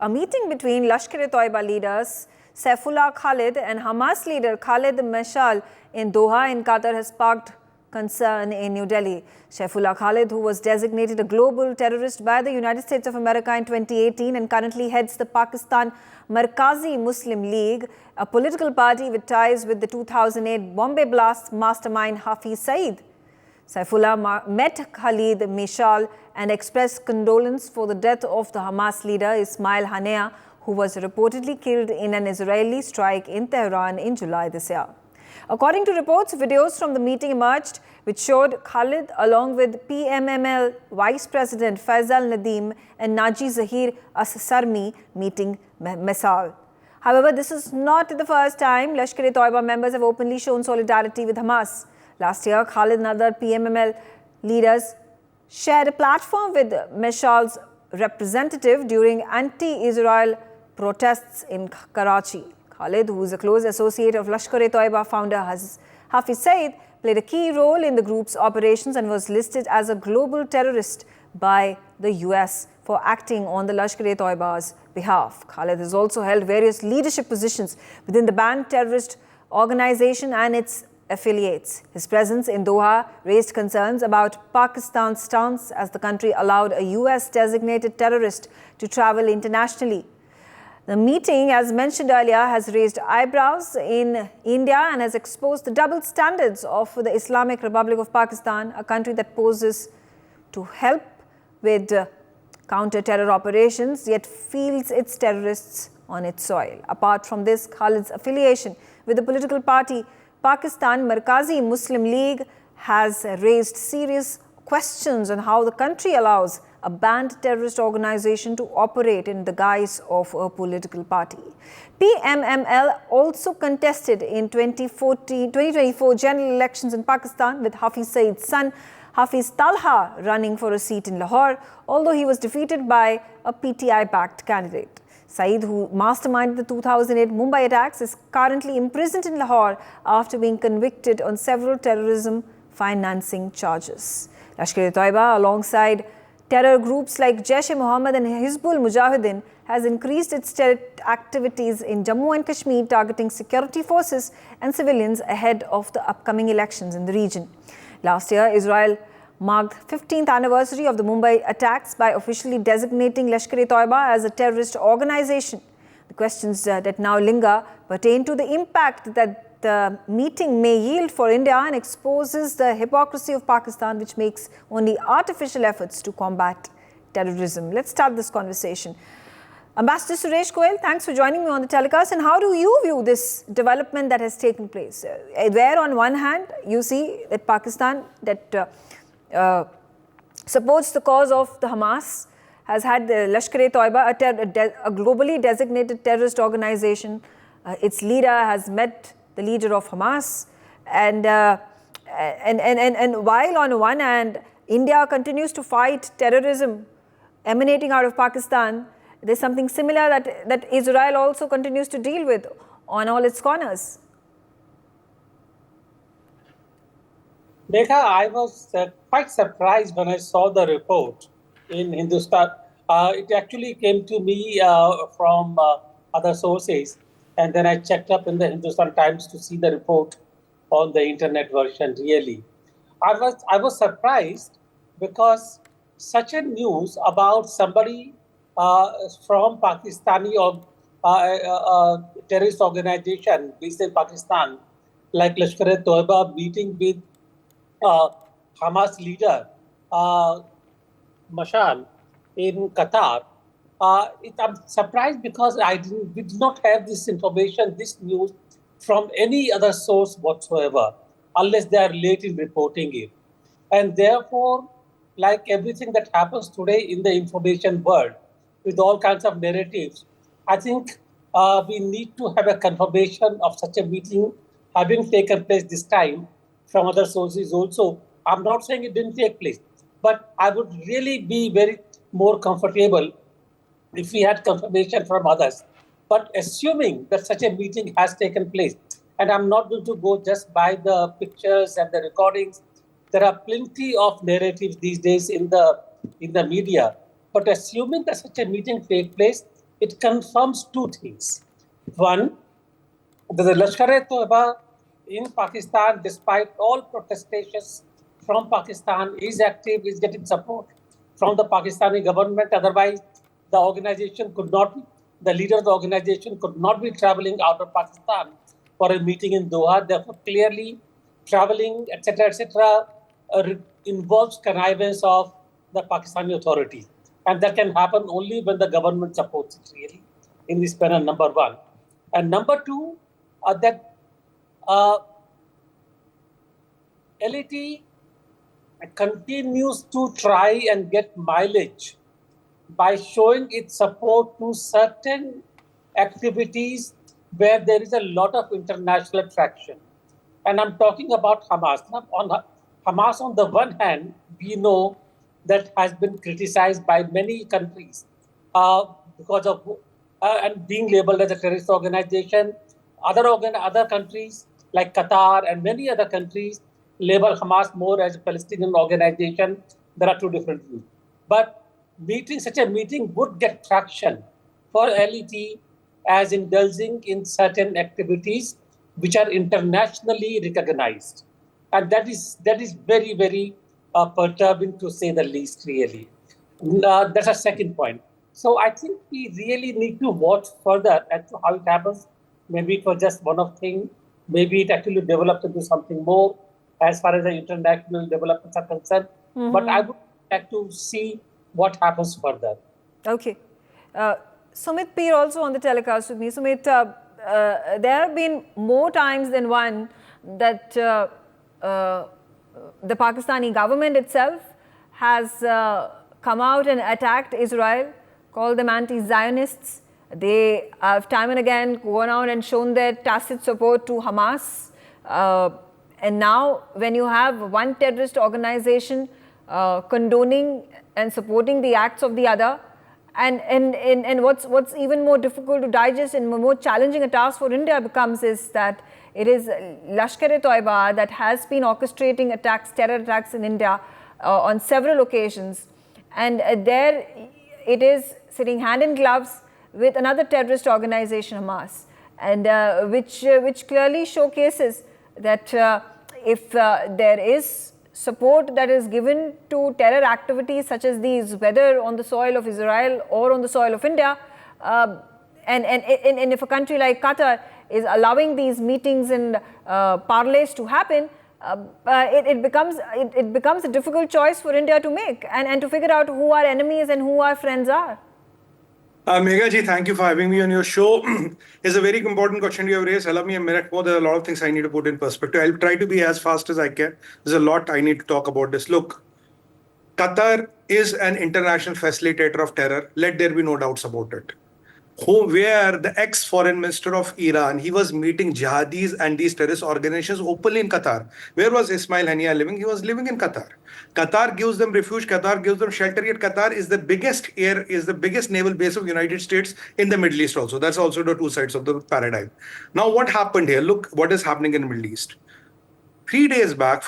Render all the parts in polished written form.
A meeting between Lashkar-e-Toiba leaders Saifullah Khalid and Hamas leader Khaled Meshaal in Doha in Qatar has sparked concern in New Delhi. Saifullah Khalid, who was designated a global terrorist by the United States of America in 2018 and currently heads the Pakistan Markazi Muslim League, a political party with ties with the 2008 Bombay blast mastermind Hafiz Saeed. Saifullah met Khaled Meshaal and expressed condolence for the death of the Hamas leader Ismail Haniyeh, who was reportedly killed in an Israeli strike in Tehran in July this year. According to reports, videos from the meeting emerged which showed Khalid along with PMML Vice President Faisal Nadeem and Naji Zahir As-Sarmi meeting Meshaal. However, this is not the first time Lashkar-e-Toiba members have openly shown solidarity with Hamas. Last year, Khalid and other PMML leaders shared a platform with Meshaal's representative during anti-Israel protests in Karachi. Khalid, who is a close associate of Lashkar-e-Toiba founder Hafiz Saeed, played a key role in the group's operations and was listed as a global terrorist by the US for acting on the Lashkar-e-Toiba's behalf. Khalid has also held various leadership positions within the banned terrorist organization and its affiliates. His presence in Doha raised concerns about Pakistan's stance as the country allowed a US-designated terrorist to travel internationally. The meeting, as mentioned earlier, has raised eyebrows in India and has exposed the double standards of the Islamic Republic of Pakistan, a country that poses to help with counter-terror operations, yet fields its terrorists on its soil. Apart from this, Khalid's affiliation with the political party Pakistan Markazi Muslim League has raised serious questions on how the country allows a banned terrorist organization to operate in the guise of a political party. PMML also contested in 2024 general elections in Pakistan with Hafiz Saeed's son Hafiz Talha running for a seat in Lahore, although he was defeated by a PTI-backed candidate. Saeed, who masterminded the 2008 Mumbai attacks, is currently imprisoned in Lahore after being convicted on several terrorism financing charges. Lashkar-e-Toiba, alongside terror groups like Jaish-e-Mohammed and Hizbul Mujahideen, has increased its terror activities in Jammu and Kashmir, targeting security forces and civilians ahead of the upcoming elections in the region. Last year, Israel marked the 15th anniversary of the Mumbai attacks by officially designating Lashkar-e-Toiba as a terrorist organization. The questions that now linger pertain to the impact that the meeting may yield for India and exposes the hypocrisy of Pakistan, which makes only artificial efforts to combat terrorism. Let's start this conversation. Ambassador Suresh Goyal, thanks for joining me on the telecast. And how do you view this development that has taken place? Where on one hand, you see that Pakistan, that supports the cause of the Hamas, has had the Lashkar-e-Toiba, a globally designated terrorist organization. Its leader has met the leader of Hamas. And while on one hand, India continues to fight terrorism emanating out of Pakistan, there's something similar that Israel also continues to deal with on all its corners. Dekha, I was quite surprised when I saw the report in Hindustan. It actually came to me from other sources, and then I checked up in the Hindustan Times to see the report on the internet version. Really, I was surprised because such a news about somebody from Pakistani or terrorist organization based in Pakistan, like Lashkar-e-Toiba, meeting with Hamas leader Meshaal in Qatar. I'm surprised because we did not have this information, this news from any other source whatsoever, unless they are late in reporting it. And therefore, like everything that happens today in the information world, with all kinds of narratives, I think we need to have a confirmation of such a meeting having taken place this time from other sources also. I'm not saying it didn't take place, but I would really be very more comfortable if we had confirmation from others. But assuming that such a meeting has taken place, and I'm not going to go just by the pictures and the recordings, there are plenty of narratives these days in the media. But assuming that such a meeting take place, it confirms two things. One, that the Lashkar-e-Toiba in Pakistan, despite all protestations from Pakistan, is active, is getting support from the Pakistani government. Otherwise, the organization could not, the leader of the organization could not be traveling out of Pakistan for a meeting in Doha. Therefore, clearly, traveling, etc., involves connivance of the Pakistani authorities. And that can happen only when the government supports it, really, in this panel, number one. And number two, that LeT continues to try and get mileage by showing its support to certain activities where there is a lot of international traction. And I'm talking about Hamas. Now, Hamas, on the one hand, we know that has been criticized by many countries because of and being labeled as a terrorist organization. Other countries like Qatar and many other countries label Hamas more as a Palestinian organization. There are two different views. But such a meeting would get traction for LeT as indulging in certain activities which are internationally recognized. And that is very, very perturbing, to say the least, really. That's a second point. So I think we really need to watch further as to how it happens. Maybe it was just one-off thing. Maybe it actually developed into something more as far as the international developments are concerned. Mm-hmm. But I would like to see what happens further. Okay. Sumit Peer also on the telecast with me. Sumit, there have been more times than one that the Pakistani government itself has come out and attacked Israel, called them anti-Zionists. They have time and again gone out and shown their tacit support to Hamas. And now when you have one terrorist organization condoning and supporting the acts of the other, and what's even more difficult to digest and more challenging a task for India becomes is that it is Lashkar-e-Toiba that has been orchestrating terror attacks in India on several occasions. And there it is sitting hand in gloves with another terrorist organization, Hamas, and which clearly showcases that if there is support that is given to terror activities such as these, whether on the soil of Israel or on the soil of India, and if a country like Qatar is allowing these meetings and parlays to happen, it becomes a difficult choice for India to make and to figure out who our enemies and who our friends are. Megha ji, thank you for having me on your show. It's a very important question you have raised. Allow me a minute more. There are a lot of things I need to put in perspective. I'll try to be as fast as I can. There's a lot I need to talk about this. Look, Qatar is an international facilitator of terror. Let there be no doubts about it. Where the ex-foreign minister of Iran, he was meeting jihadis and these terrorist organizations openly in Qatar. Where was Ismail Haniyeh living? He was living in Qatar. Qatar gives them refuge, Qatar gives them shelter, yet Qatar is the biggest naval base of United States in the Middle East also. That's also the two sides of the paradigm. Now what happened here? Look what is happening in the Middle East. 5 days back,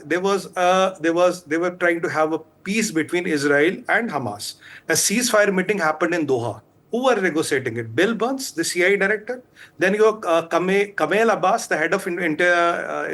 they were trying to have a peace between Israel and Hamas. A ceasefire meeting happened in Doha. Who were negotiating it? Bill Burns, the CIA director. Then you have Kamel Abbas, the head of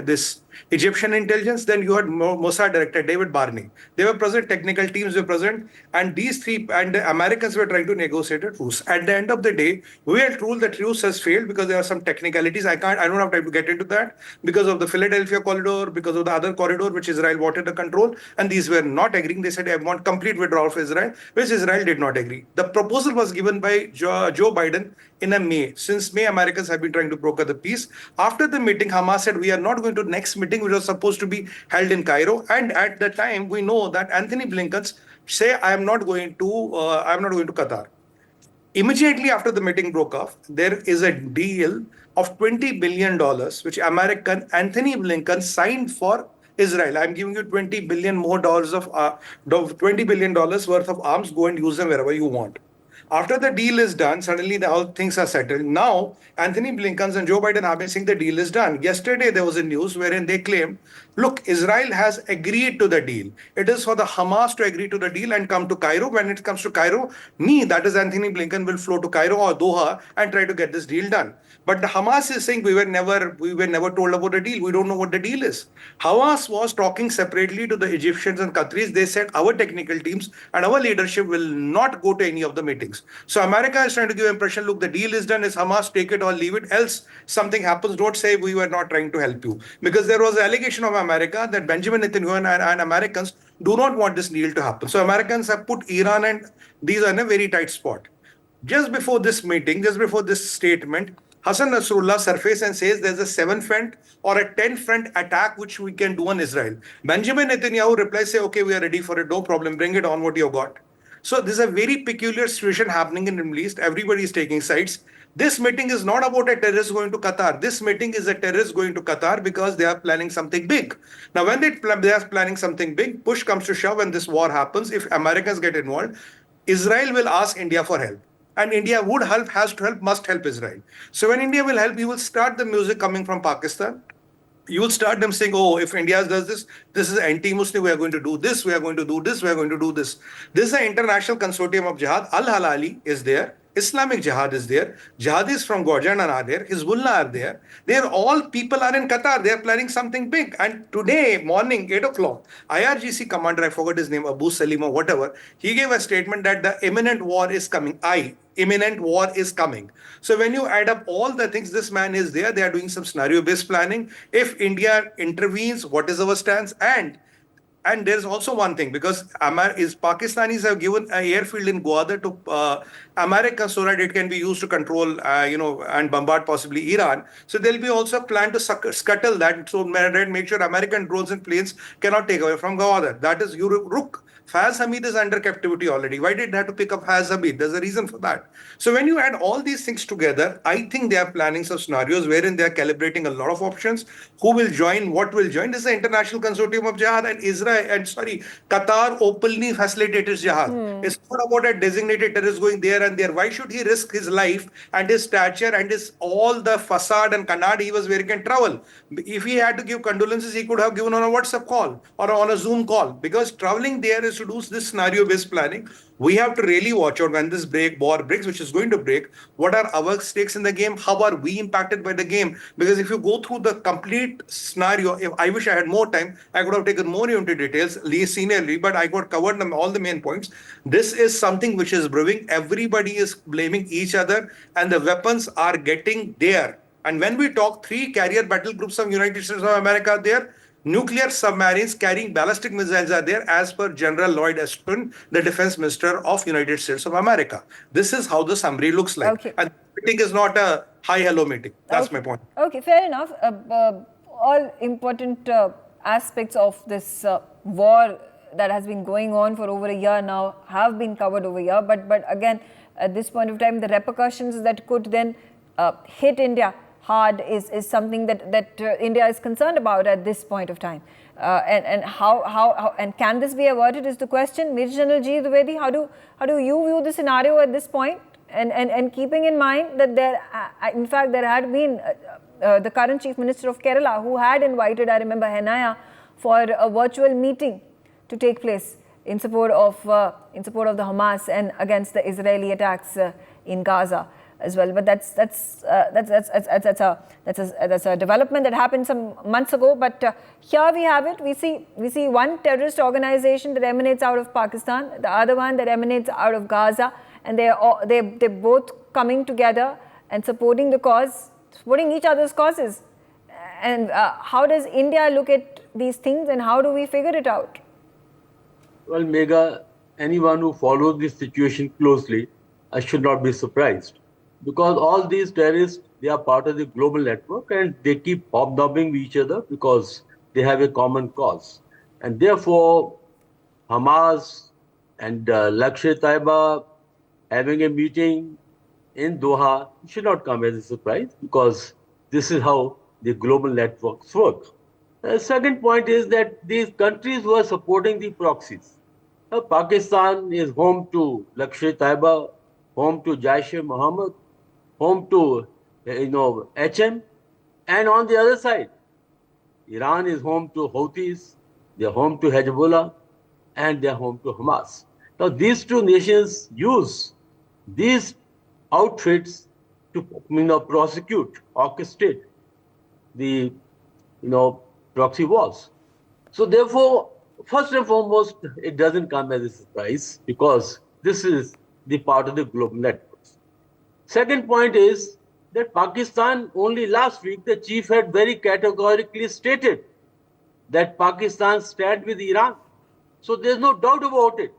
this Egyptian intelligence. Then you had Mossad director David Barney. They were present, technical teams were present, and these three and the Americans were trying to negotiate a truce. At the end of the day, we are told that truce has failed because there are some technicalities. I don't have time to get into that, because of the Philadelphia corridor, because of the other corridor which Israel wanted to control, and these were not agreeing. They said, I want complete withdrawal of Israel, which Israel did not agree. The proposal was given by Joe Biden in May. Since May, Americans have been trying to broker the peace. After the meeting, Hamas said, we are not going to next meeting, which was supposed to be held in Cairo. And at the time, we know that Anthony Blinken say, I am not going to Qatar. Immediately after the meeting broke off, there is a deal of $20 billion, which American Anthony Blinken signed for Israel. I'm giving you $20 billion more $20 billion worth of arms. Go and use them wherever you want. After the deal is done, suddenly all things are settled. Now, Anthony Blinken and Joe Biden have been saying the deal is done. Yesterday, there was a news wherein they claimed, look, Israel has agreed to the deal. It is for the Hamas to agree to the deal and come to Cairo. When it comes to Cairo, that is Anthony Blinken, will flow to Cairo or Doha and try to get this deal done. But the Hamas is saying we were never told about the deal. We don't know what the deal is. Hamas was talking separately to the Egyptians and Qataris. They said our technical teams and our leadership will not go to any of the meetings. So America is trying to give impression, look, the deal is done, is Hamas, take it or leave it, else something happens, don't say we were not trying to help you. Because there was an allegation of America that Benjamin Netanyahu and Americans do not want this deal to happen. So Americans have put Iran and these are in a very tight spot. Just before this meeting, just before this statement, Hassan Nasrallah surfaces and says there's a 7-front or a 10-front attack which we can do on Israel. Benjamin Netanyahu replies, say, okay, we are ready for it, no problem, bring it on, what you got. So this is a very peculiar situation happening in the Middle East. Everybody is taking sides. This meeting is not about a terrorist going to Qatar. This meeting is a terrorist going to Qatar because they are planning something big. Now, when they are planning something big, push comes to shove when this war happens, if Americans get involved, Israel will ask India for help. And India would help, has to help, must help Israel. So when India will help, you will start the music coming from Pakistan. You will start them saying, oh, if India does this, this is anti-Muslim, we are going to do this, we are going to do this, we are going to do this. This is an international consortium of jihad. Al-Halali is there. Islamic Jihad is there. Jihadis from Gorjan are there. Hezbollah are there. They are all people are in Qatar. They are planning something big. And today morning, 8 o'clock, IRGC commander, I forgot his name, Abu Salim or whatever, he gave a statement that the imminent war is coming. Imminent war is coming. So when you add up all the things, this man is there. They are doing some scenario-based planning. If India intervenes, what is our stance? And there's also one thing, because Pakistanis have given an airfield in Gwadar to America so that it can be used to control, and bombard possibly Iran. So there'll be also a plan to scuttle that, so make sure American drones and planes cannot take away from Gwadar. That is Rook. Faz Hamid is under captivity already. Why did they have to pick up Faz Hamid? There's a reason for that. So when you add all these things together, I think they are planning some scenarios wherein they are calibrating a lot of options. Who will join? What will join? This is the International Consortium of Jihad, and Qatar openly facilitates jihad. It's not about a designated terrorist going there and there. Why should he risk his life and his stature and all the facade and canard he was wearing and travel? If he had to give condolences, he could have given on a WhatsApp call or on a Zoom call, because traveling there is to do this scenario-based planning. We have to really watch out when this war breaks, which is going to break. What are our stakes in the game? How are we impacted by the game? Because if you go through the complete scenario, if I wish I had more time, I could have taken more into details, seniorly, but I got covered all the main points. This is something which is brewing. Everybody is blaming each other, and the weapons are getting there. And when we talk 3 carrier battle groups of United States of America are there, nuclear submarines carrying ballistic missiles are there, as per General Lloyd Austin, the Defense Minister of United States of America. This is how the summary looks like. Okay. And the meeting is not a hi-hello meeting. That's my point. Okay, fair enough. All important aspects of this war that has been going on for over a year now have been covered over here. But again, at this point of time, the repercussions that could then hit India hard is something that India is concerned about at this point of time. And how and can this be averted is the question. Major General G. Dwivedi, how do you view the scenario at this point? And keeping in mind that in fact there had been the current Chief Minister of Kerala who had invited, I remember, Haniyeh for a virtual meeting to take place in support of the Hamas and against the Israeli attacks in Gaza as well. But that's a development that happened some months ago. But here we have it. We see one terrorist organization that emanates out of Pakistan, the other one that emanates out of Gaza, and they're both coming together and supporting the cause, supporting each other's causes. And how does India look at these things, and how do we figure it out? Well, Megha, anyone who follows this situation closely, I should not be surprised. Because all these terrorists, they are part of the global network, and they keep hobnobbing with each other because they have a common cause. And therefore, Hamas and Lashkar-e-Taiba having a meeting in Doha should not come as a surprise, because this is how the global networks work. The second point is that these countries were supporting the proxies. Pakistan is home to Lashkar-e-Taiba, home to Jaish-e-Mohammed, home to, HM. And on the other side, Iran is home to Houthis, they're home to Hezbollah, and they're home to Hamas. Now, these two nations use these outfits to, prosecute, orchestrate the, proxy wars. So therefore, first and foremost, it doesn't come as a surprise because this is the part of the global networks. Second point is that Pakistan, only last week, the chief had very categorically stated that Pakistan stands with Iran. So there's no doubt about it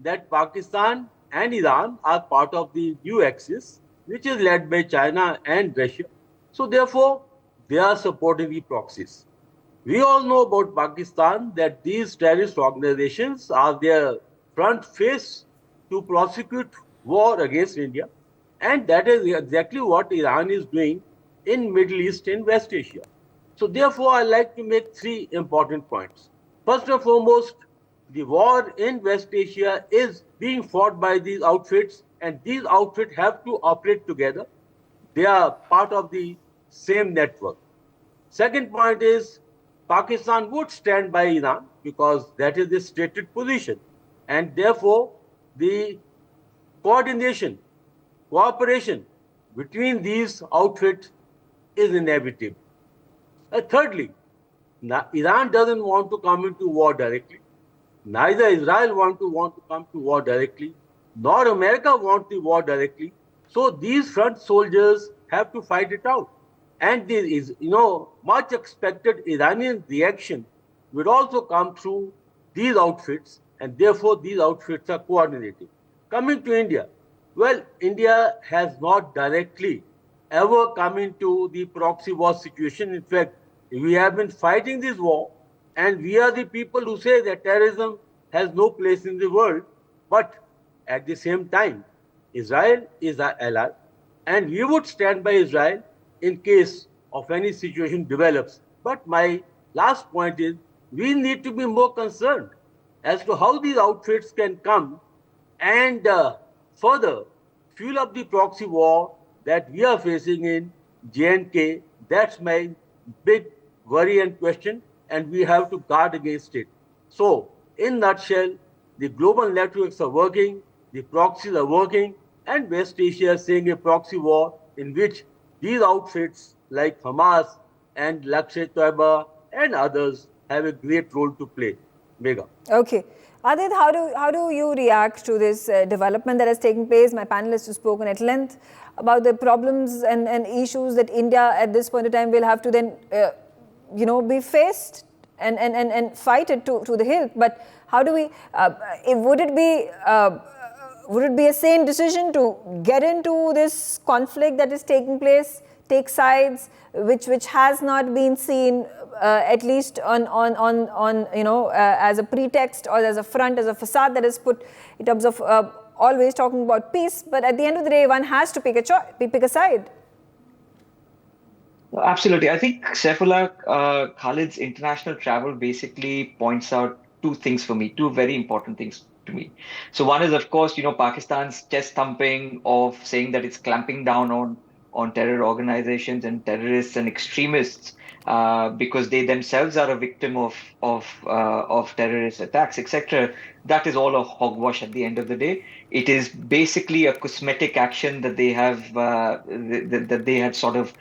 that Pakistan and Iran are part of the new axis, which is led by China and Russia. So therefore, they are supporting the proxies. We all know about Pakistan that these terrorist organizations are their front face to prosecute war against India. And that is exactly what Iran is doing in Middle East and West Asia. So therefore, I like to make three important points. First and foremost, the war in West Asia is being fought by these outfits, and these outfits have to operate together. They are part of the same network. Second point is Pakistan would stand by Iran because that is the stated position. And therefore, the coordination, cooperation between these outfits is inevitable. Thirdly, Iran doesn't want to come into war directly. Neither Israel want to come to war directly, nor America want the war directly. So these front soldiers have to fight it out. And there is, much expected Iranian reaction would also come through these outfits, and therefore these outfits are coordinated. Coming to India, well, India has not directly ever come into the proxy war situation. In fact, we have been fighting this war, and we are the people who say that terrorism has no place in the world. But at the same time, Israel is our ally, and we would stand by Israel in case of any situation develops. But my last point is we need to be more concerned as to how these outfits can come and further fuel up the proxy war that we are facing in J&K. That's my big worry and question, and we have to guard against it. So, in nutshell, the global networks are working, the proxies are working, and West Asia is seeing a proxy war in which these outfits like Hamas and Lashkar-e-Taiba and others have a great role to play. Mega. Okay. Adit, how do you react to this development that has taken place? My panelists have spoken at length about the problems and issues that India at this point in time will have to then, be faced and fight it to the hilt. But how do we, would it be a sane decision to get into this conflict that is taking place, take sides, which has not been seen at least on as a pretext or as a front, as a facade that is put in terms of always talking about peace? But at the end of the day, one has to pick a side. Absolutely. I think Saifullah Khalid's international travel basically points out two things for me, two very important things to me. So one is, of course, Pakistan's chest thumping of saying that it's clamping down on terror organizations and terrorists and extremists because they themselves are a victim of terrorist attacks, etc. That is all a hogwash at the end of the day. It is basically a cosmetic action that they have that they had sort of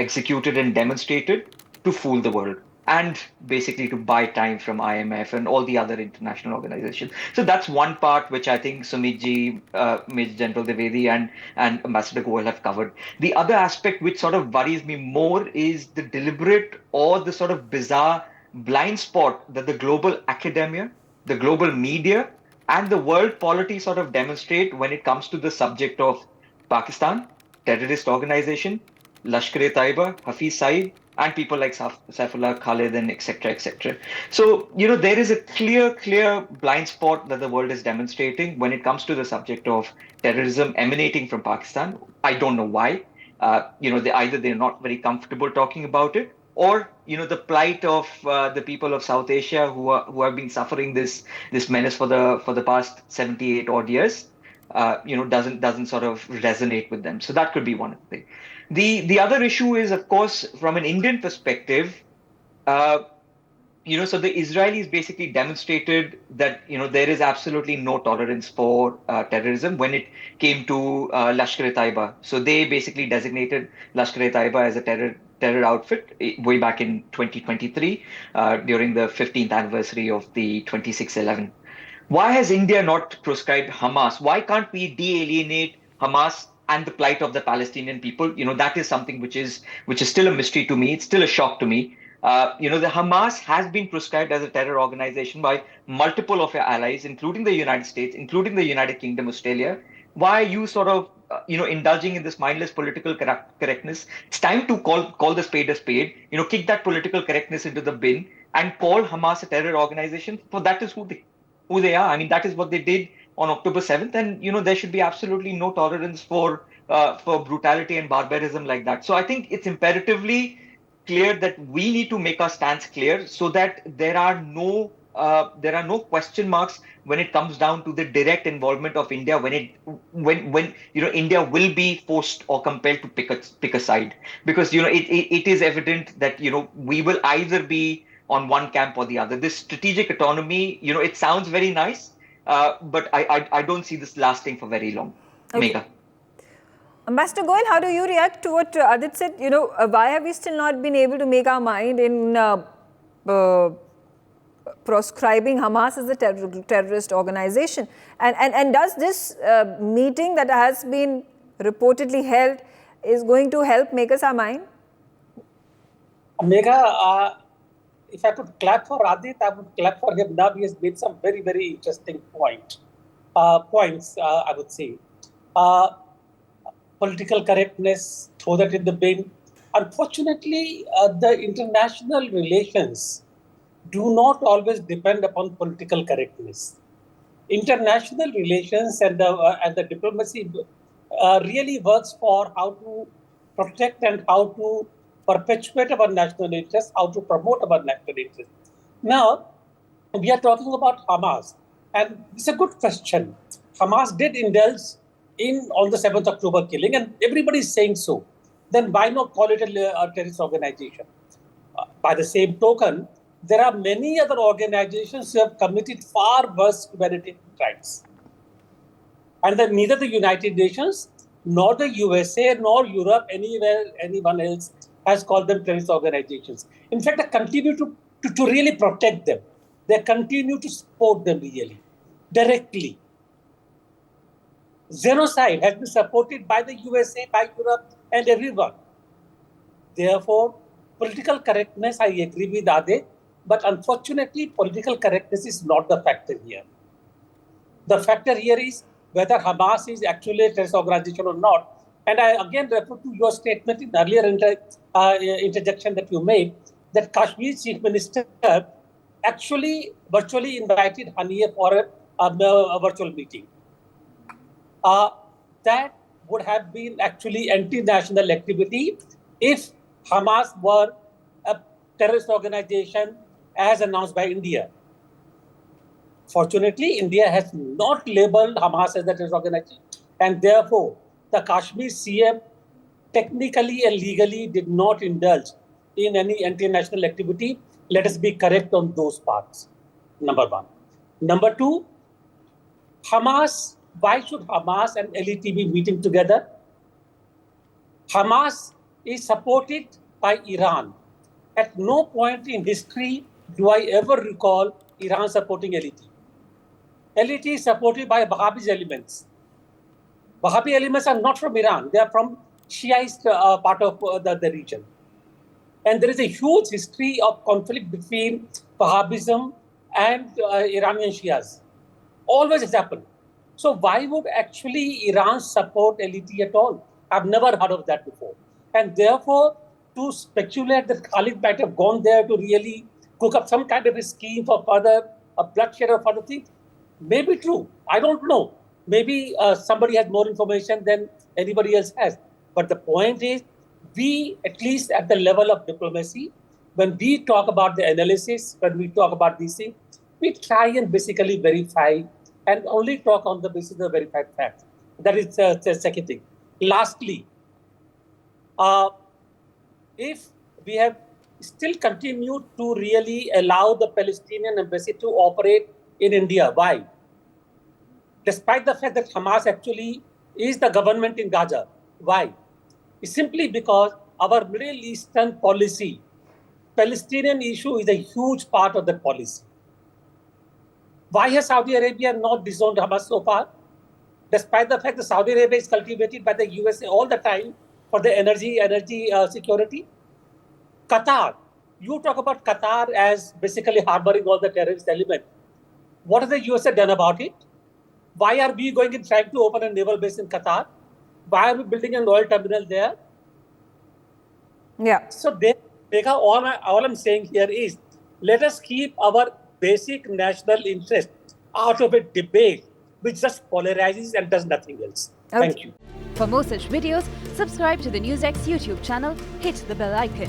executed and demonstrated to fool the world and basically to buy time from IMF and all the other international organizations. So that's one part which I think Sumitji, Major General Dwivedi and Ambassador Goel have covered. The other aspect which sort of worries me more is the deliberate or the sort of bizarre blind spot that the global academia, the global media and the world polity sort of demonstrate when it comes to the subject of Pakistan, terrorist organization, Lashkar-e-Taiba, Hafiz Saeed, and people like Saifullah Khalid and etc. etc. So, there is a clear blind spot that the world is demonstrating when it comes to the subject of terrorism emanating from Pakistan. I don't know why. Either they're not very comfortable talking about it, or the plight of the people of South Asia who have been suffering this menace for the past 78 odd years. doesn't sort of resonate with them. So that could be one thing. The other issue is, of course, from an Indian perspective, uh, so the Israelis basically demonstrated that, there is absolutely no tolerance for terrorism when it came to Lashkar-e-Taiba. So they basically designated Lashkar-e-Taiba as a terror outfit way back in 2023 during the 15th anniversary of the 26/11. Why has India not proscribed Hamas? Why can't we de-alienate Hamas and the plight of the Palestinian people? That is something which is still a mystery to me. It's still a shock to me. The Hamas has been proscribed as a terror organization by multiple of your allies, including the United States, including the United Kingdom, Australia. Why are you sort of, indulging in this mindless political correctness? It's time to call the spade a spade. Kick that political correctness into the bin and call Hamas a terror organization. For that is who they are. I mean, that is what they did on October 7th, and there should be absolutely no tolerance for brutality and barbarism like that. So I think it's imperatively clear that we need to make our stance clear so that there are no question marks when it comes down to the direct involvement of India when India will be forced or compelled to pick a side, because it is evident that we will either be on one camp or the other. This strategic autonomy, it sounds very nice, but I don't see this lasting for very long. Okay. Megha. Ambassador Goyal, how do you react to what Adit said? Why have we still not been able to make our mind in proscribing Hamas as a terrorist organization? And does this meeting that has been reportedly held is going to help make us our mind? Megha, if I could clap for Adit, I would clap for him. Now he has made some very, very interesting points, I would say. Political correctness, throw that in the bin. Unfortunately, the international relations do not always depend upon political correctness. International relations and the diplomacy really works for how to protect and how to perpetuate our national interests, how to promote our national interests. Now, we are talking about Hamas, and it's a good question. Hamas did indulge on the 7th October killing, and everybody is saying so. Then why not call it a terrorist organization? By the same token, there are many other organizations who have committed far worse humanitarian crimes. And then neither the United Nations, nor the USA, nor Europe, anyone else has called them terrorist organizations. In fact, they continue to really protect them. They continue to support them really, directly. Genocide has been supported by the USA, by Europe, and everyone. Therefore, political correctness, I agree with Ade, but unfortunately, political correctness is not the factor here. The factor here is whether Hamas is actually a terrorist organization or not. And I again refer to your statement in earlier interjection that you made, that Kashmir's chief minister actually virtually invited Haniyeh for a virtual meeting. That would have been actually anti-national activity if Hamas were a terrorist organization as announced by India. Fortunately, India has not labeled Hamas as a terrorist organization, and therefore the Kashmir CM technically and legally did not indulge in any anti-national activity. Let us be correct on those parts, number one. Number two, why should Hamas and LeT be meeting together? Hamas is supported by Iran. At no point in history do I ever recall Iran supporting LeT. LeT is supported by Wahhabi elements. Wahhabi elements are not from Iran. They are from Shiite part of the region. And there is a huge history of conflict between Wahhabism and Iranian Shias. Always has happened. So why would actually Iran support LeT at all? I've never heard of that before. And therefore, to speculate that Khalid might have gone there to really cook up some kind of a scheme for further bloodshed or further things, may be true. I don't know. Maybe somebody has more information than anybody else has. But the point is, we, at least at the level of diplomacy, when we talk about the analysis, when we talk about these things, we try and basically verify and only talk on the basis of verified facts. That is the second thing. Lastly, if we have still continued to really allow the Palestinian embassy to operate in India, why? Despite the fact that Hamas actually is the government in Gaza, why? It's simply because our Middle Eastern policy, Palestinian issue is a huge part of that policy. Why has Saudi Arabia not disowned Hamas so far? Despite the fact that Saudi Arabia is cultivated by the USA all the time for the energy security. Qatar, you talk about Qatar as basically harboring all the terrorist elements. What has the USA done about it? Why are we going and trying to open a naval base in Qatar? Why are we building an oil terminal there? Yeah. So, all I'm saying here is, let us keep our basic national interest out of a debate which just polarizes and does nothing else. Okay. Thank you. For more such videos, subscribe to the NewsX YouTube channel, hit the bell icon.